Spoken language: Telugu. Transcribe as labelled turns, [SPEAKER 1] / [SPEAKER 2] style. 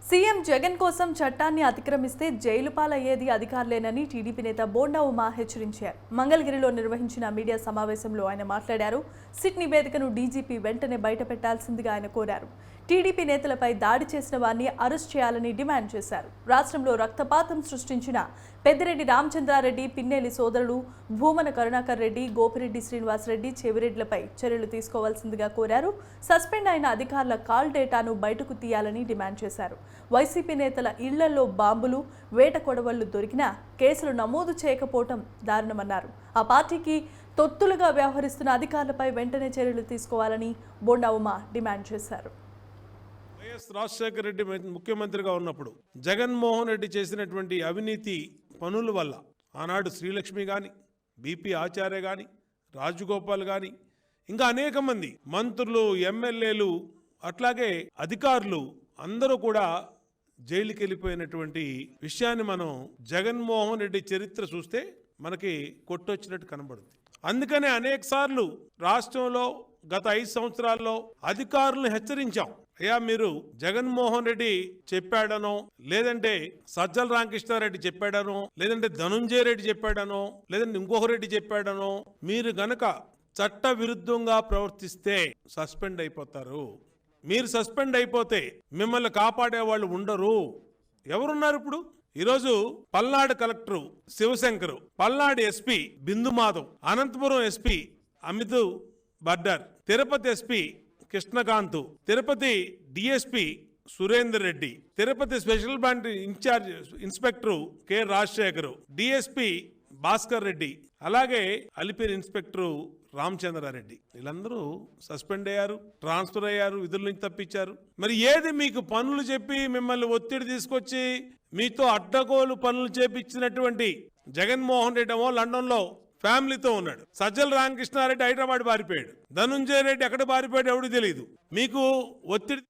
[SPEAKER 1] సీఎం జగన్ కోసం చట్టాన్ని అతిక్రమిస్తే జైలు పాలయ్యేది అధికారులేనని టీడీపీ నేత బోండా ఉమా హెచ్చరించారు. మంగళగిరిలో నిర్వహించిన మీడియా సమావేశంలో ఆయన మాట్లాడారు. సిట్ నివేదికను డీజీపీ వెంటనే బయటపెట్టాల్సిందిగా ఆయన కోరారు. టీడీపీ నేతలపై దాడి చేసిన వారిని అరెస్ట్ చేయాలని డిమాండ్ చేశారు. రాష్ట్రంలో రక్తపాతం సృష్టించిన పెద్దిరెడ్డి రామచంద్రారెడ్డి, పిన్నెల్లి సోదరులు భూమన కరుణాకర్ రెడ్డి, గోపిరెడ్డి శ్రీనివాసరెడ్డి, చెవిరెడ్లపై చర్యలు తీసుకోవాల్సిందిగా కోరారు. సస్పెండ్ అయిన అధికారుల కాల్ డేటాను బయటకు తీయాలని డిమాండ్ చేశారు. వైసీపీ నేతల ఇళ్లలో బాంబులు, వేట కొడవళ్లు దొరికినా కేసులు నమోదు చేయకపోవటం దారుణమన్నారు. ఆ పార్టీకి తొత్తులుగా వ్యవహరిస్తున్న అధికారులపై వెంటనే చర్యలు తీసుకోవాలని బోండా ఉమా డిమాండ్ చేశారు.
[SPEAKER 2] వైఎస్ రాజశేఖర రెడ్డి ముఖ్యమంత్రిగా ఉన్నప్పుడు జగన్మోహన్ రెడ్డి చేసినటువంటి అవినీతి పనుల వల్ల ఆనాడు శ్రీలక్ష్మి కానీ, బీపీ ఆచార్య కానీ, రాజగోపాల్ కానీ, ఇంకా అనేక మంది మంత్రులు, ఎమ్మెల్యేలు, అట్లాగే అధికారులు అందరూ కూడా జైలుకి వెళ్ళిపోయినటువంటి విషయాన్ని మనం జగన్మోహన్ రెడ్డి చరిత్ర చూస్తే మనకి కొట్టొచ్చినట్టు కనబడుతుంది. అందుకనే అనేక సార్లు రాష్ట్రంలో గత 5 సంవత్సరాల్లో అధికారులను హెచ్చరించాం. అయ్యా, మీరు జగన్మోహన్ రెడ్డి చెప్పాడనో, లేదంటే సజ్జల రామకృష్ణారెడ్డి చెప్పాడనో, లేదంటే ధనుంజయ రెడ్డి చెప్పాడనో, లేదంటే ఇంకొక రెడ్డి చెప్పాడనో, మీరు గనక చట్ట విరుద్ధంగా ప్రవర్తిస్తే సస్పెండ్ అయిపోతారు. మీరు సస్పెండ్ అయిపోతే మిమ్మల్ని కాపాడే వాళ్ళు ఉండరు. ఎవరున్నారు ఇప్పుడు? ఈరోజు Palnadu collector Shivashankar, Palnadu SP Bindu Madhav, Anantapuram SP Amit Bardar, Tirupati SP Krishnakanth, Tirupati DSP Surender Reddy, Tirupati special branch incharge inspector K Rajasekhar, DSP Bhaskar Reddy, అలాగే అలిపిరి ఇన్స్పెక్టర్ రామచంద్రారెడ్డి, వీళ్ళందరూ సస్పెండ్ అయ్యారు, ట్రాన్స్ఫర్ అయ్యారు, విధుల నుంచి తప్పించారు. మరి ఏది మీకు పనులు చెప్పి మిమ్మల్ని ఒత్తిడి తీసుకొచ్చి మీతో అడ్డగోలు పనులు చేపించినటువంటి జగన్మోహన్ రెడ్డి ఏమో లండన్లో ఫ్యామిలీతో ఉన్నాడు. సజ్జల రామకృష్ణారెడ్డి హైదరాబాద్ పారిపోయాడు. ధనుంజయ రెడ్డి ఎక్కడ పారిపోయాడు ఎవడు తెలియదు. మీకు ఒత్తిడి